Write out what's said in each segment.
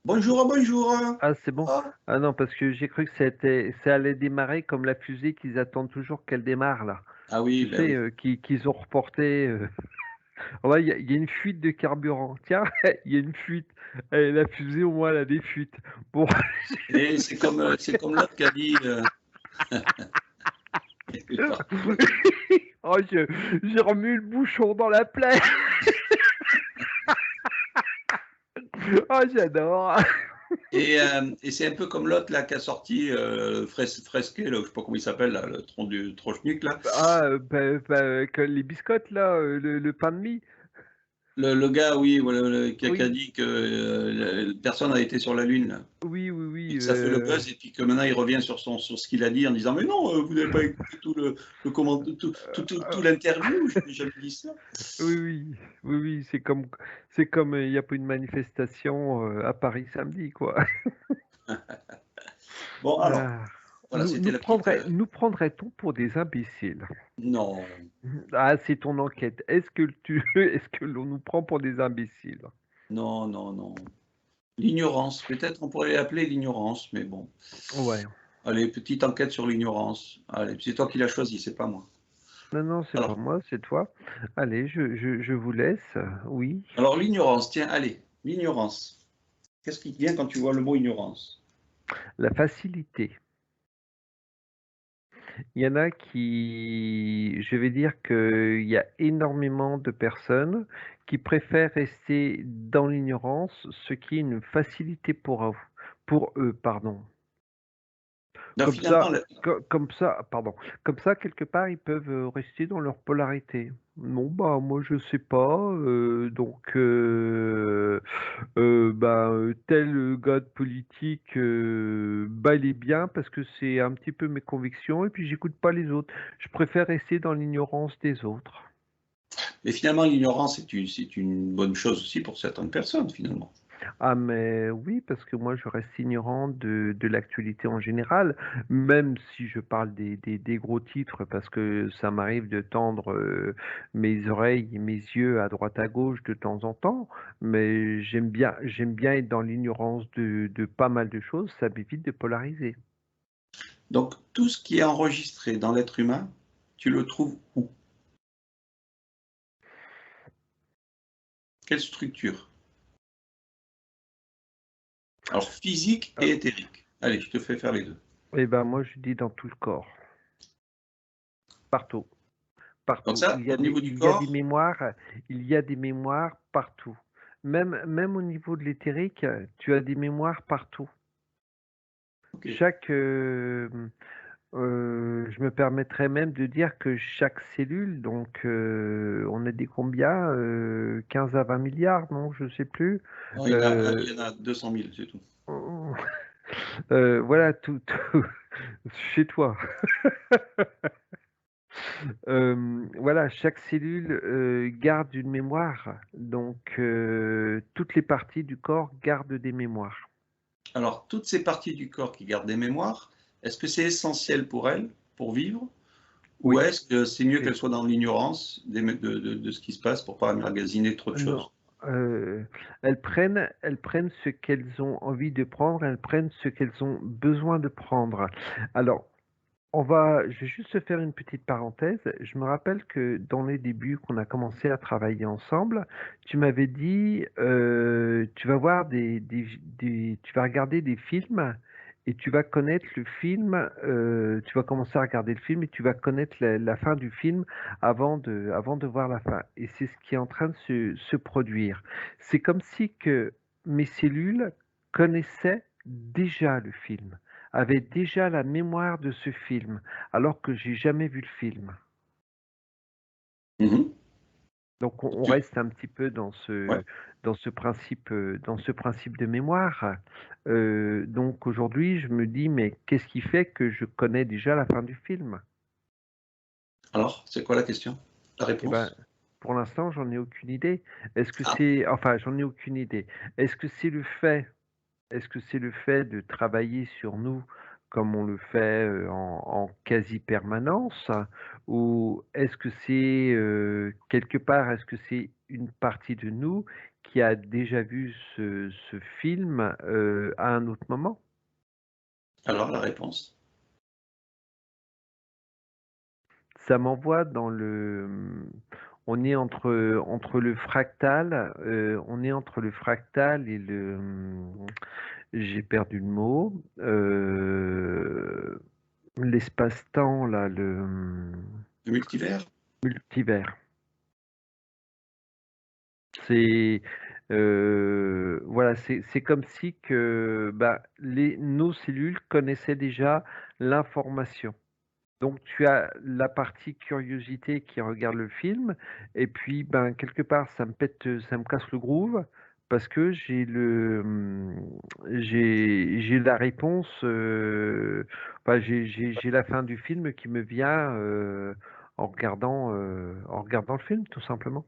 Bonjour, bonjour. Ah, c'est bon? Ah, Ah non, parce que j'ai cru que ça allait démarrer comme la fusée qu'ils attendent toujours qu'elle démarre là. ah Tu oui, ben sais, oui. qu'ils ont reporté, ouais, il y a une fuite de carburant. Tiens, il y a une fuite. La fusée au moins elle a des fuites. Bon, Et c'est comme l'autre qui a dit, putain. oh j'ai remis le bouchon dans la plaie. Oh j'adore. Et c'est un peu comme l'autre là qui a sorti, Fresquet là, je sais pas comment il s'appelle là, le tronc du tronche-nuque là. Ah, que les biscottes là, le pain de mie. Le gars, oui, voilà, qui a Oui, dit que, personne n'a été sur la lune là oui, oui, et oui, que ça fait le buzz et puis que maintenant il revient sur ce qu'il a dit en disant: «Mais non, vous n'avez pas écouté tout l'interview, je n'ai jamais dit ça». oui, oui, oui, oui, c'est comme, il y a pas une manifestation, à Paris samedi, quoi. Bon alors, Ah, voilà, c'était la petite, nous prendrait-on pour des imbéciles? non. Ah, c'est ton enquête. Est-ce que est-ce que l'on nous prend pour des imbéciles? Non, non, non. L'ignorance, peut-être on pourrait l'appeler l'ignorance, mais bon. Ouais. Allez, petite enquête sur l'ignorance. Allez, c'est toi qui l'as choisi, c'est pas moi. Non, non, c'est pas Alors moi, c'est toi. Allez, je vous laisse, oui. alors l'ignorance, tiens, allez, l'ignorance. Qu'est-ce qui te vient quand tu vois le mot ignorance? La facilité. Il y en a je vais dire qu'il y a énormément de personnes qui préfèrent rester dans l'ignorance, ce qui est une facilité pour eux, pardon. Donc Comme finalement, ça le comme ça pardon, comme ça quelque part ils peuvent, rester dans leur polarité. Non, bah, moi je sais pas, donc bah, tel, gars de politique, bah, il est bien parce que c'est un petit peu mes convictions et puis j'écoute pas les autres. Je préfère rester dans l'ignorance des autres. mais finalement l'ignorance c'est une bonne chose aussi pour certaines personnes, finalement. Ah mais oui, parce que moi je reste ignorant de l'actualité en général, même si je parle des gros titres parce que ça m'arrive de tendre, mes oreilles et mes yeux à droite à gauche de temps en temps, mais j'aime bien être dans l'ignorance de pas mal de choses, ça m'évite de polariser. Donc tout ce qui est enregistré dans l'être humain, tu le trouves où? Quelle structure? Alors physique et éthérique. Allez, je te fais faire les 2. Et ben moi je dis dans tout le corps, partout, Donc partout. ça, Il y a au des niveau du il y a des corps, mémoires il y a des mémoires partout. Même au niveau de l'éthérique, tu as des mémoires partout. OK. Chaque, je me permettrais même de dire que chaque cellule, donc on a des combien? 15 à 20 milliards, non, je sais plus. Non, il Heu, y en a 200 000, c'est tout. voilà tout chez toi. Voilà, chaque cellule, garde une mémoire, donc toutes les parties du corps gardent des mémoires. Alors, toutes ces parties du corps qui gardent des mémoires, est-ce que c'est essentiel pour elles, pour vivre? Ou Oui, est-ce que c'est mieux c'est qu'elles soient dans l'ignorance de ce qui se passe pour pas emmagasiner trop de non, choses? elles prennent ce qu'elles ont envie de prendre, elles prennent ce qu'elles ont besoin de prendre. Alors, je vais juste faire une petite parenthèse. Je me rappelle que dans les débuts qu'on a commencé à travailler ensemble, tu m'avais dit, tu vas voir tu vas regarder des films et tu vas connaître le film, tu vas commencer à regarder le film et tu vas connaître la fin du film avant de voir la fin et c'est ce qui est en train de se produire. C'est comme si que mes cellules connaissaient déjà le film, avait déjà la mémoire de ce film, alors que j'ai jamais vu le film. Mmh. Donc on Tu reste un petit peu dans Ouais. ce principe de mémoire. Donc aujourd'hui, je me dis: «Mais qu'est-ce qui fait que je connais déjà la fin du film?» Alors, c'est quoi la question? La Et ben, réponse? pour l'instant, j'en ai aucune idée. Ah, J'en ai aucune idée. Est-ce que c'est le fait Est-ce que c'est le fait de travailler sur nous comme on le fait, en quasi-permanence? Ou est-ce que c'est, quelque part, est-ce que c'est une partie de nous qui a déjà vu ce film à un autre moment? Alors, la réponse. Ça m'envoie dans on est entre le fractal, et j'ai perdu le mot, l'espace-temps là, Le multivers? multivers. C'est voilà, c'est comme si que bah, nos cellules connaissaient déjà l'information. Donc tu as la partie curiosité qui regarde le film, et puis ben quelque part ça me casse le groove parce que j'ai la réponse, enfin, j'ai la fin du film qui me vient en regardant le film, tout simplement.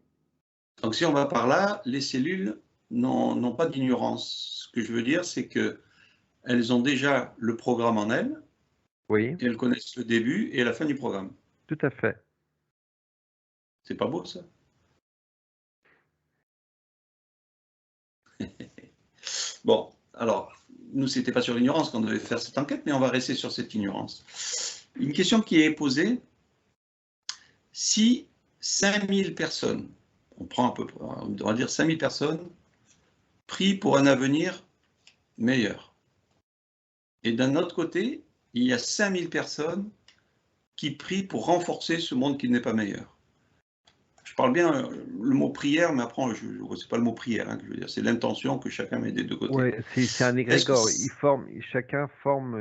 Donc, si on va par là, les cellules n'ont pas d'ignorance. Ce que je veux dire, c'est qu'elles ont déjà le programme en elles, Oui, et elles connaissent le début et la fin du programme. tout à fait. C'est pas beau, ça? Bon, alors, nous, c'était pas sur l'ignorance qu'on devait faire cette enquête, mais on va rester sur cette ignorance. Une question qui est posée, si 5000 personnes, on prend un peu, on va dire 5000 personnes, prient pour un avenir meilleur, et d'un autre côté, il y a 5000 personnes qui prient pour renforcer ce monde qui n'est pas meilleur. Je parle bien le mot prière, mais après, c'est pas le mot prière que je veux dire, c'est l'intention que chacun met des deux côtés. Ouais, c'est un Est-ce que égrégore. Chacun forme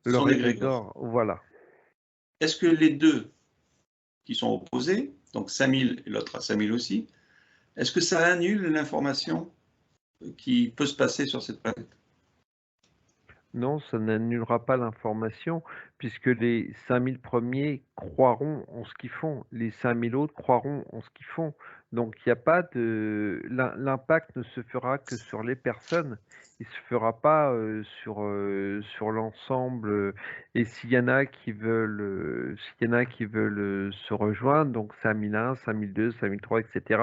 leur son égrégore, égrégore. Voilà. est-ce que les deux qui sont opposés, donc 5000 et l'autre à 5000 aussi, est-ce que ça annule l'information qui peut se passer sur cette planète? Non, ça n'annulera pas l'information, puisque les 5000 premiers croiront en ce qu'ils font, les 5000 autres croiront en ce qu'ils font. Donc il n'y a pas l'impact ne se fera que sur les personnes, il se fera pas sur l'ensemble. Et s'il y en a qui veulent se rejoindre, donc 5001, 5002, 5003, etc.,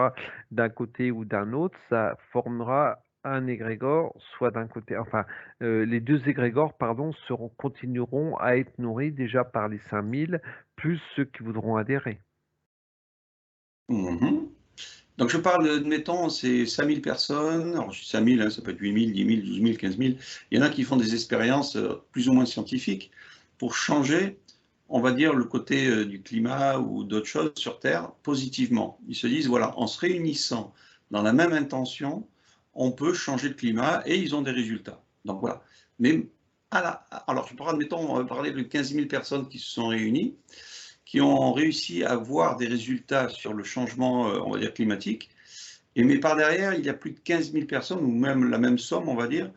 d'un côté ou d'un autre, ça formera un égrégore, soit d'un côté, enfin, les 2 égrégores, pardon, continueront à être nourris déjà par les 5000, plus ceux qui voudront adhérer. Mhm. Donc je parle, admettons, c'est 5000 personnes, alors je dis 5000, hein, ça peut être 8000, 10 000, 12 000, 15 000, il y en a qui font des expériences plus ou moins scientifiques pour changer, on va dire, le côté du climat ou d'autres choses sur Terre positivement. Ils se disent, voilà, en se réunissant dans la même intention, on peut changer le climat et ils ont des résultats. Donc voilà. Mais alors je parle, admettons, on va parler de 15 000 personnes qui se sont réunies, qui ont réussi à voir des résultats sur le changement, on va dire, climatique. Mais par derrière, il y a plus de 15 000 personnes, ou même la même somme, on va dire,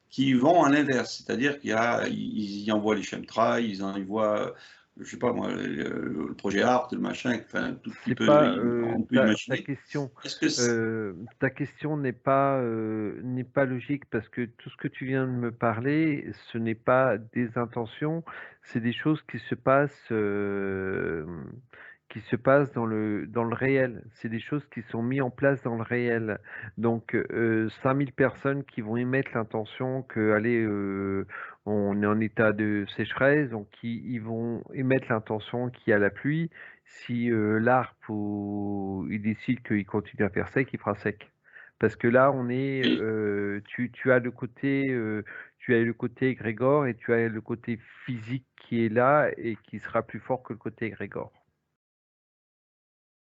qui vont à l'inverse. C'est-à-dire qu'ils y envoient les chemtrails, ils envoient, je ne sais pas moi, le projet ART, le machin, enfin, tout ce qui C'est peut, pas on peut ta imaginer. question. Est-ce que Ta question n'est pas logique parce que tout ce que tu viens de me parler, ce n'est pas des intentions, c'est des choses qui se passent dans le réel. C'est des choses qui sont mises en place dans le réel. Donc, 5000 personnes qui vont émettre l'intention que, allez, on est en état de sécheresse, donc ils vont émettre l'intention qu'il y a la pluie. Si l'ARP il décide qu'il continue à faire sec, il fera sec. Parce que là, oui. tu as le côté égrégore et tu as le côté physique qui est là et qui sera plus fort que le côté égrégore.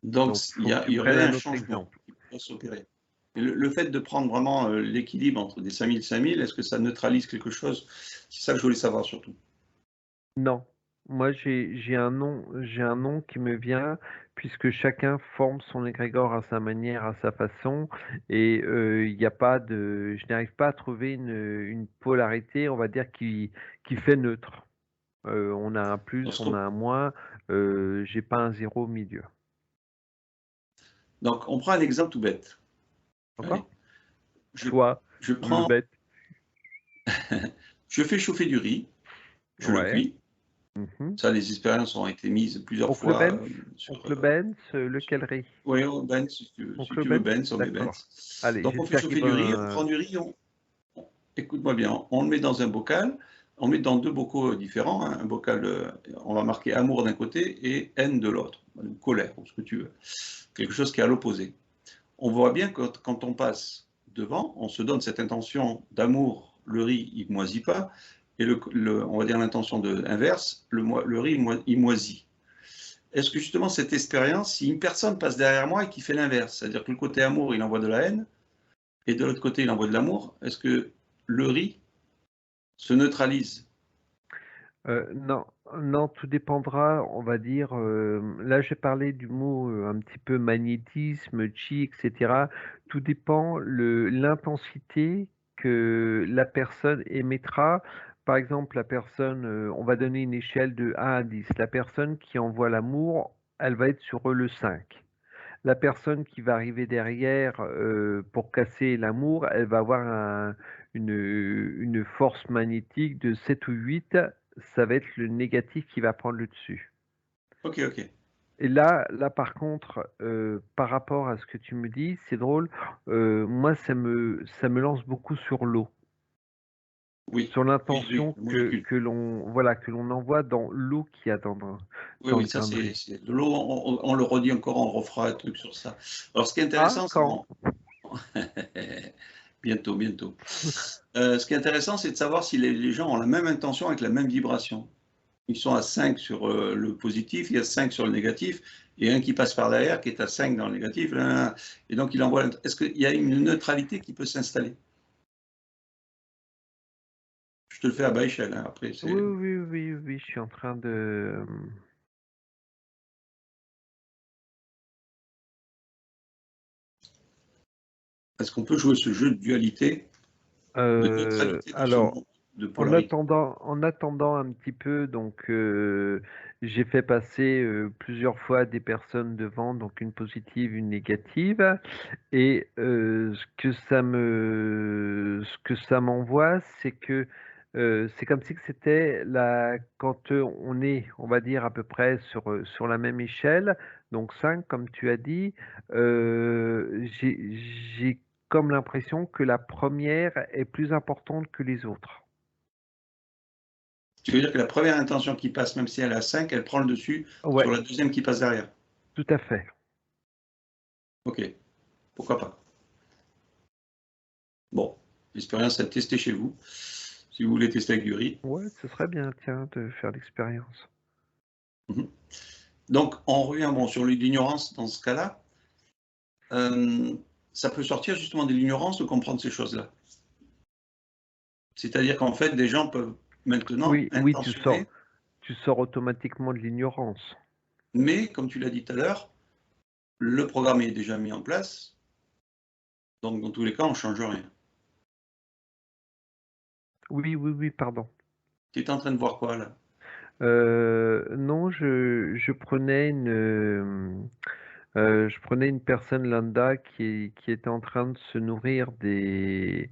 Donc Donc, il il faut que tu y prennes aurait un un autre changement exemple. qui pourrait s'opérer. Le fait de prendre vraiment l'équilibre entre des 5000 et 5000, est-ce que ça neutralise quelque chose? C'est ça que je voulais savoir surtout. Non, moi j'ai un nom qui me vient puisque chacun forme son égrégore à sa manière, à sa façon, et il n'y a pas de, je n'arrive pas à trouver une polarité, on va dire qui fait neutre. On a un plus, on a un moins, j'ai pas un zéro au milieu. Donc, on prend un exemple tout bête. D'accord? Allez, je, Toi, je le prends, bête. je fais chauffer du riz, je le Ouais, cuis, Mhm. Ça, les expériences ont été mises plusieurs Oncle fois Benz, sur, Oncle Benz, lequel riz? oui, au Benz, si tu Oncle veux Benz? Benz, on met D'accord. Benz. Allez, Donc, on fait j'espère qu'il chauffer du riz, on va. prend du riz, écoute-moi bien, on le met dans un bocal, on met dans deux bocaux différents, hein, un bocal, on va marquer amour d'un côté et haine de l'autre, ou colère, ou ce que tu veux, quelque chose qui est à l'opposé. On voit bien que quand on passe devant, on se donne cette intention d'amour, le riz, il ne moisit pas, et on va dire l'intention inverse, le riz, il moisit. Est-ce que justement cette expérience, si une personne passe derrière moi et qui fait l'inverse, c'est-à-dire que le côté amour, il envoie de la haine, et de l'autre côté, il envoie de l'amour, est-ce que le riz se neutralise? Non, non, tout dépendra, on va dire, là j'ai parlé du mot un petit peu magnétisme, chi, etc. Tout dépend l'intensité que la personne émettra. Par exemple, la personne, on va donner une échelle de 1 à 10. La personne qui envoie l'amour, elle va être sur le 5. La personne qui va arriver derrière pour casser l'amour, elle va avoir une force magnétique de 7 ou 8. Ça va être le négatif qui va prendre le dessus. Ok, ok. Et là par contre, par rapport à ce que tu me dis, c'est drôle. Moi, ça me lance beaucoup sur l'eau, Oui, sur oui, oui, l'intention la que, molécule. que l'on voilà, que l'on envoie dans l'eau qu'il y a Oui, dans oui, le ça grain de c'est riz. de l'eau, on le redit encore, on refera un truc sur ça. Alors ce qui est Ah, intéressant, c'est quand? bientôt, bientôt. Ce qui est intéressant, c'est de savoir si les gens ont la même intention avec la même vibration. Ils sont à 5 sur le positif, il y a 5 sur le négatif, et un qui passe par derrière qui est à 5 dans le négatif, et donc il envoie. Est-ce qu'il y a une neutralité qui peut s'installer? Je te le fais à bas échelle, hein, après Oui, c'est. oui, oui, oui, je suis en train de. Est-ce qu'on peut jouer ce jeu de dualité, de neutralité dans ce Alors, monde de en polarité? attendant, en attendant un petit peu, donc j'ai fait passer plusieurs fois des personnes devant, donc une positive, une négative, et ce que ça m'envoie, c'est que c'est comme si que c'était quand on est, on va dire à peu près sur la même échelle, donc 5 comme tu as dit, j'ai comme l'impression que la première est plus importante que les autres. Tu veux dire que la première intention qui passe, même si elle est à 5, elle prend le dessus Ouais, sur la deuxième qui passe derrière. tout à fait. Ok, pourquoi pas. Bon, l'expérience à tester chez vous, si vous voulez tester avec du riz. Ouais, ce serait bien, tiens, de faire l'expérience. Mhm. Donc, on revient bon, sur l'ignorance dans ce cas-là. Ça peut sortir justement de l'ignorance de comprendre ces choses-là. C'est-à-dire qu'en fait, des gens peuvent maintenant Oui, oui, intentionner, tu sors automatiquement de l'ignorance. mais comme tu l'as dit tout à l'heure, le programme est déjà mis en place, donc dans tous les cas, on ne change rien. Oui, oui, oui, pardon. Tu es en train de voir quoi là? Non, je prenais une personne lambda qui était en train de se nourrir des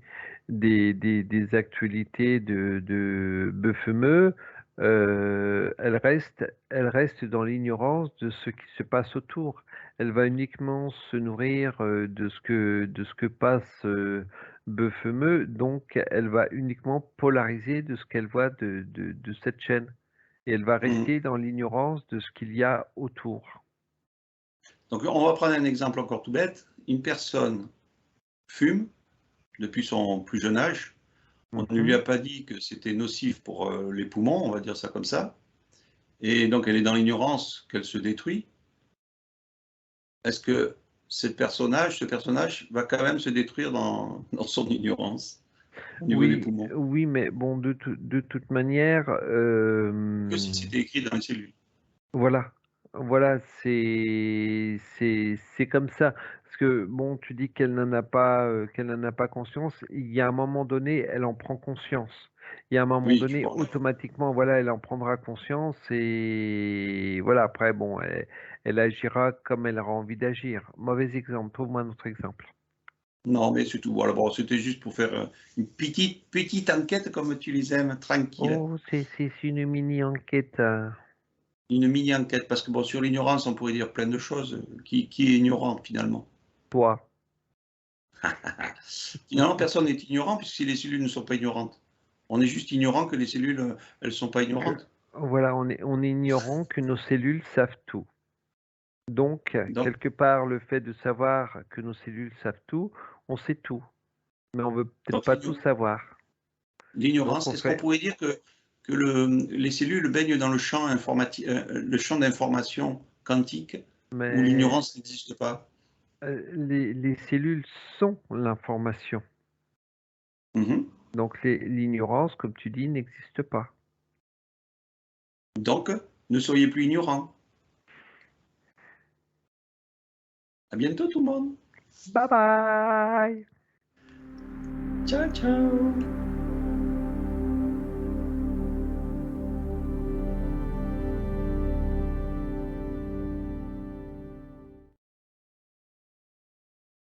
actualités de Beufemeux. Elle reste dans l'ignorance de ce qui se passe autour. Elle va uniquement se nourrir de ce que passe Beufemeux, donc elle va uniquement polariser de ce qu'elle voit de cette chaîne. Et elle va Mhm. rester dans l'ignorance de ce qu'il y a autour. Donc on va prendre un exemple encore tout bête. Une personne fume depuis son plus jeune âge. On ne lui Mhm. a pas dit que c'était nocif pour les poumons, on va dire ça comme ça. Et donc elle est dans l'ignorance qu'elle se détruit. Est-ce que ce personnage va quand même se détruire dans son ignorance au niveau des Oui, poumons? oui, mais bon, de toute manière, Que si c'était écrit dans les cellules. voilà, voilà, c'est comme ça. Parce que bon, tu dis qu'elle n'en a pas conscience. Il y a un moment donné, elle en prend conscience. Il y a un moment Oui, tu donné, vois. automatiquement, voilà, elle en prendra conscience et voilà. Après, bon, elle agira comme elle aura envie d'agir. Mauvais exemple. Trouve-moi un autre exemple. Non, mais c'est tout. Voilà, bon, c'était juste pour faire une petite enquête comme tu les aimes, tranquille. Oh, c'est une mini-enquête. Une mini-enquête, parce que bon, sur l'ignorance, on pourrait dire plein de choses. Qui est ignorant finalement? Toi. Finalement, personne n'est ignorant puisque les cellules ne sont pas ignorantes. On est juste ignorant que les cellules, elles ne sont pas Que, ignorantes. voilà, on est ignorant que nos cellules savent tout. Donc, Donc, quelque part, le fait de savoir que nos cellules savent tout, on sait tout. Mais on veut peut-être donc pas tout savoir. Donc, l'ignorance, on est-ce qu'on fait. pourrait dire que les cellules baignent dans le champ le champ d'information quantique où Mais l'ignorance n'existe pas? les cellules sont l'information. Mhm. Donc, l'ignorance, comme tu dis, n'existe pas. Donc, ne soyez plus ignorants. À bientôt tout le monde. Bye bye! Ciao, ciao.